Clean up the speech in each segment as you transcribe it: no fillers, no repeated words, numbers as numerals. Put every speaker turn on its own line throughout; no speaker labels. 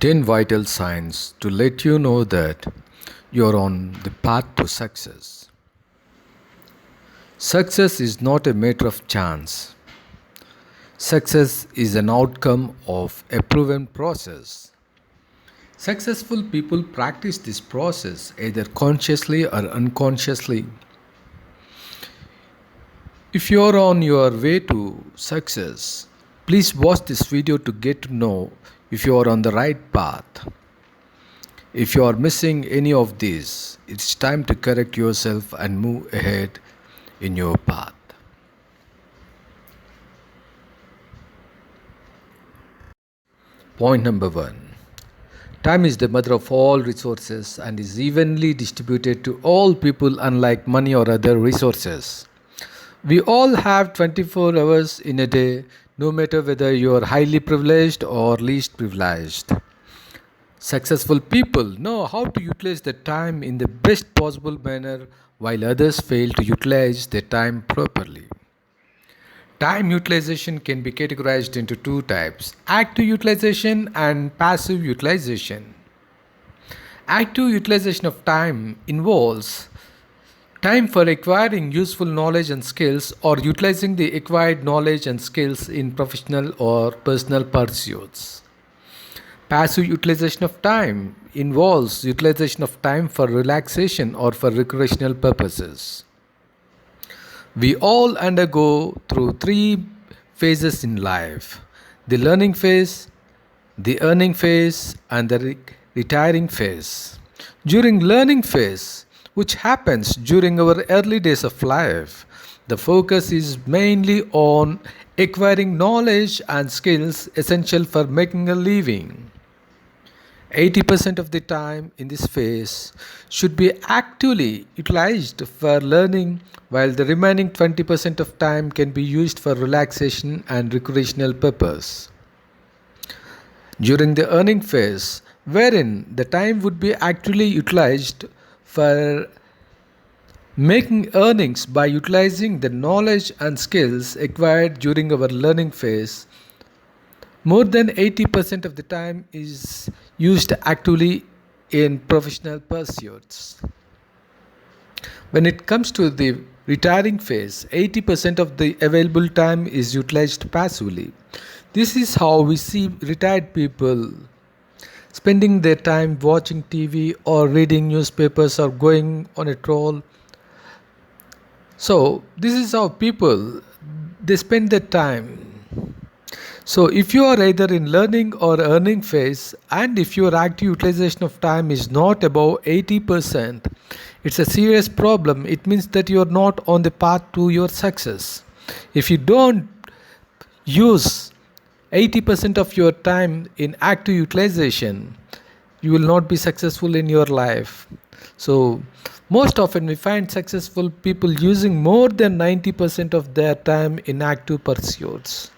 10 vital signs to let you know that you're on the path to success. Success is not a matter of chance. Success is an outcome of a proven process. Successful people practice this process either consciously or unconsciously. If you're on your way to success, please watch this video to get to know if you are on the right path. If you are missing any of these, it's time to correct yourself and move ahead in your path. Point number 1. Time is the mother of all resources and is evenly distributed to all people, unlike money or other resources. We all have 24 hours in a day, no matter whether you are highly privileged or least privileged. Successful people know how to utilize their time in the best possible manner, while others fail to utilize their time properly. Time utilization can be categorized into two types: active utilization and passive utilization. Active utilization of time involves time for acquiring useful knowledge and skills or utilizing the acquired knowledge and skills in professional or personal pursuits. Passive utilization of time involves utilization of time for relaxation or for recreational purposes. We all undergo through three phases in life: the learning phase, the earning phase, and the retiring phase. During learning phase, which happens during our early days of life, the focus is mainly on acquiring knowledge and skills essential for making a living. 80% of the time in this phase should be actively utilized for learning, while the remaining 20% of time can be used for relaxation and recreational purpose. During the earning phase, wherein the time would be actively utilized for making earnings by utilizing the knowledge and skills acquired during our learning phase, more than 80% of the time is used actively in professional pursuits. When it comes to the retiring phase, 80% of the available time is utilized passively. This is how we see retired people spending their time watching TV or reading newspapers or going on a stroll. So this is how people they spend their time. So if you are either in learning or earning phase, and if your active utilization of time is not above 80%, it's a serious problem. It means that you are not on the path to your success. If you don't use 80% of your time in active utilization, you will not be successful in your life. So most often we find successful people using more than 90% of their time in active pursuits.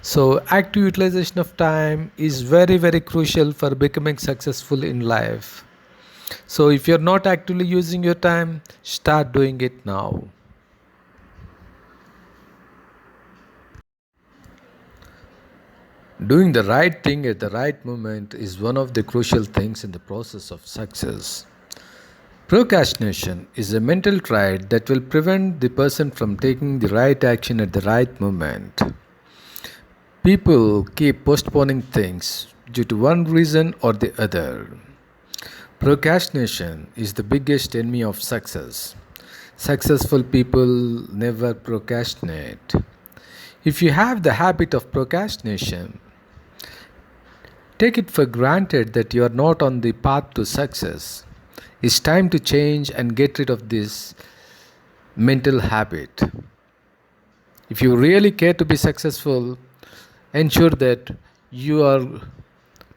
So active utilization of time is very, very crucial for becoming successful in life. So if you're not actively using your time, start doing it now. Doing the right thing at the right moment is one of the crucial things in the process of success. Procrastination is a mental trait that will prevent the person from taking the right action at the right moment. People keep postponing things due to one reason or the other. Procrastination is the biggest enemy of success. Successful people never procrastinate. If you have the habit of procrastination, take it for granted that you are not on the path to success. It's time to change and get rid of this mental habit. If you really care to be successful, ensure that you are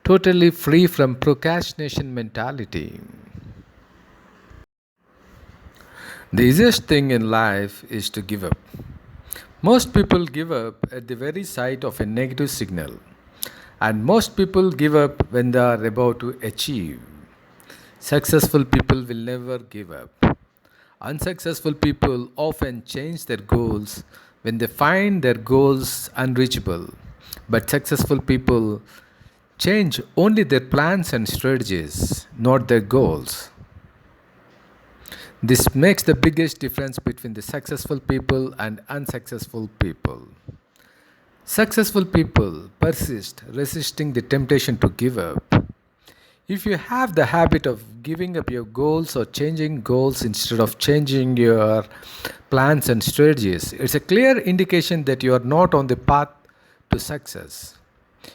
totally free from procrastination mentality. The easiest thing in life is to give up. Most people give up at the very sight of a negative signal, and most people give up when they are about to achieve. Successful people will never give up. Unsuccessful people often change their goals when they find their goals unreachable, but successful people change only their plans and strategies, not their goals. This makes the biggest difference between the successful people and unsuccessful people. Successful people persist, resisting the temptation to give up. If you have the habit of giving up your goals or changing goals instead of changing your plans and strategies, it's a clear indication that you are not on the path to success.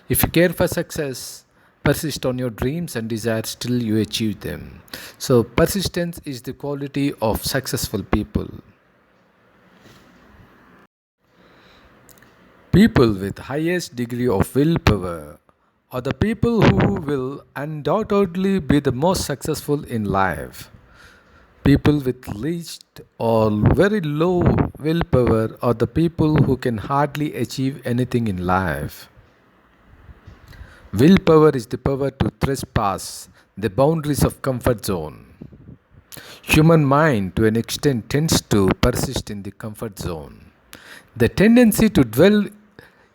If you care for success, persist on your dreams and desires till you achieve them. So, persistence is the quality of successful people. People with highest degree of willpower are the people who will undoubtedly be the most successful in life. People with least or very low willpower are the people who can hardly achieve anything in life. Willpower is the power to trespass the boundaries of comfort zone. Human mind to an extent tends to persist in the comfort zone. The tendency to dwell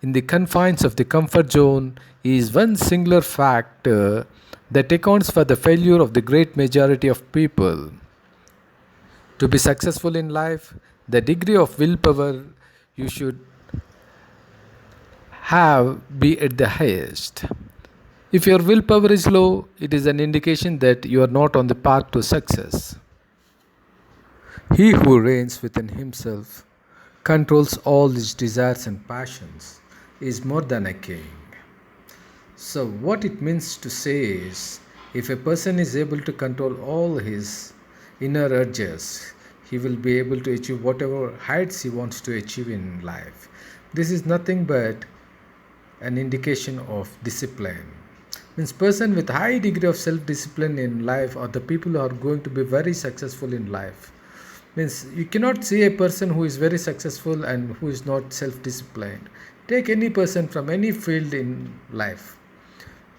in the confines of the comfort zone is one singular factor that accounts for the failure of the great majority of people. To be successful in life, the degree of willpower you should have be at the highest. If your willpower is low, it is an indication that you are not on the path to success. He who reigns within himself, controls all his desires and passions, is more than a king. So, what it means to say is if a person is able to control all his inner urges, he will be able to achieve whatever heights he wants to achieve in life. This is nothing but an indication of discipline. Means person with high degree of self discipline in life are the people who are going to be very successful in life. Means you cannot see a person who is very successful and who is not self disciplined. Take any person from any field in life.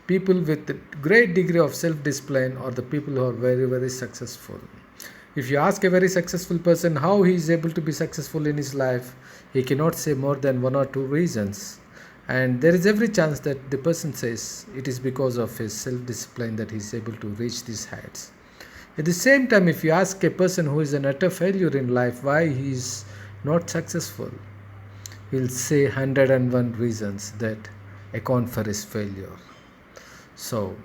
People with a great degree of self discipline are the people who are very successful. If you ask a very successful person how he is able to be successful in his life, he cannot say more than one or two reasons. And there is every chance that the person says it is because of his self discipline that he is able to reach these heights. At the same time, if you ask a person who is an utter failure in life why he is not successful, he will say 101 reasons that account for his failure. So,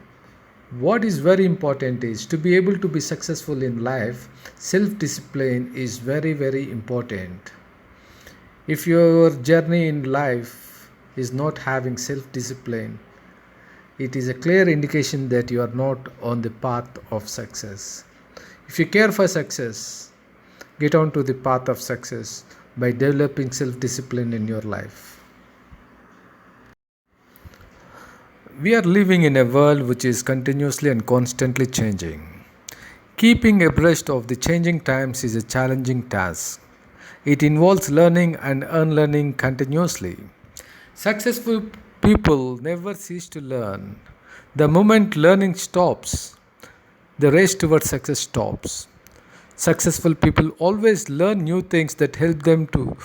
what is very important is to be able to be successful in life, self discipline is very important. If your journey in life is not having self discipline, it is a clear indication that you are not on the path of success. If you care for success, get on to the path of success by developing self discipline in your life. We are living in a world which is continuously and constantly changing. Keeping abreast of the changing times is a challenging task. It involves learning and unlearning continuously. Successful people never cease to learn. The moment learning stops, the race towards success stops. Successful people always learn new things that help them to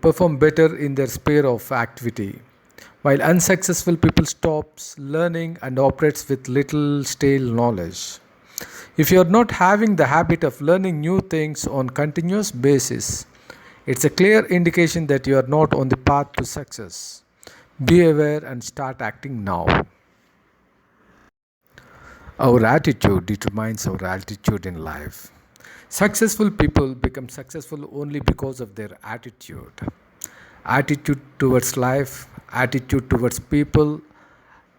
perform better in their sphere of activity, while unsuccessful people stops learning and operates with little stale knowledge. If you are not having the habit of learning new things on continuous basis, it's a clear indication that you are not on the path to success. Be aware and start acting now. Our attitude determines our altitude in life. Successful people become successful only because of their attitude. Attitude towards life, attitude towards people,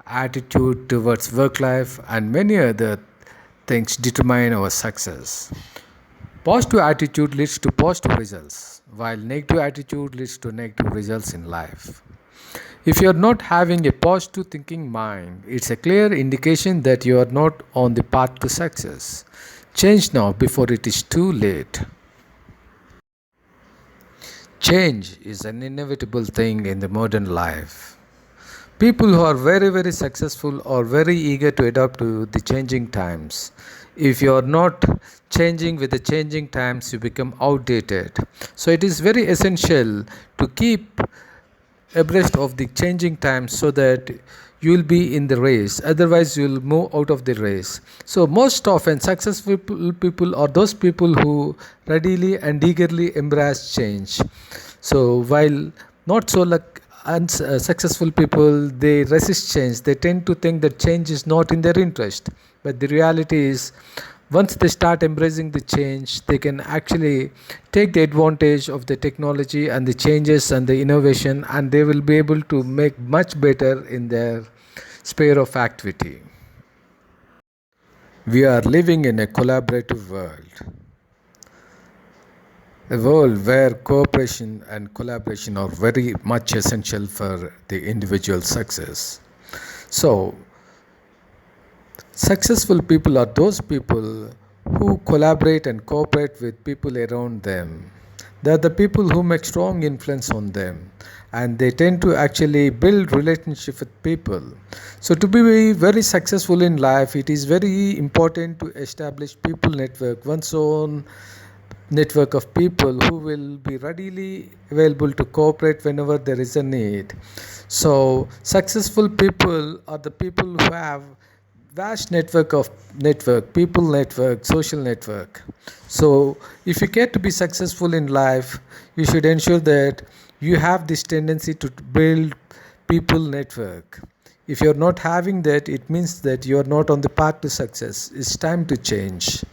attitude towards work life, and many other things determine our success. Positive attitude leads to positive results, while negative attitude leads to negative results in life. If you are not having a positive thinking mind, it's a clear indication that you are not on the path to success. Change now before it is too late. Change is an inevitable thing in the modern life. People who are very successful are very eager to adapt to the changing times. If you are not changing with the changing times, you become outdated. So it is very essential to keep abreast of the changing times so that you'll be in the race, otherwise you'll move out of the race. So most often successful people are those people who readily and eagerly embrace change. So while not so like unsuccessful people, they resist change. They tend to think that change is not in their interest, but the reality is once they start embracing the change, they can actually take the advantage of the technology and the changes and the innovation, and they will be able to make much better in their sphere of activity. We are living in a collaborative world, a world where cooperation and collaboration are very much essential for the individual success. So successful people are those people who collaborate and cooperate with people around them. They are the people who make strong influence on them, and they tend to actually build relationship with people. So to be very successful in life, it is very important to establish people network, one's own network of people who will be readily available to cooperate whenever there is a need. So successful people are the people who have vast network of people network, social network. So if you care to be successful in life, you should ensure that you have this tendency to build people network. If you're not having that, it means that you're not on the path to success. It's time to change.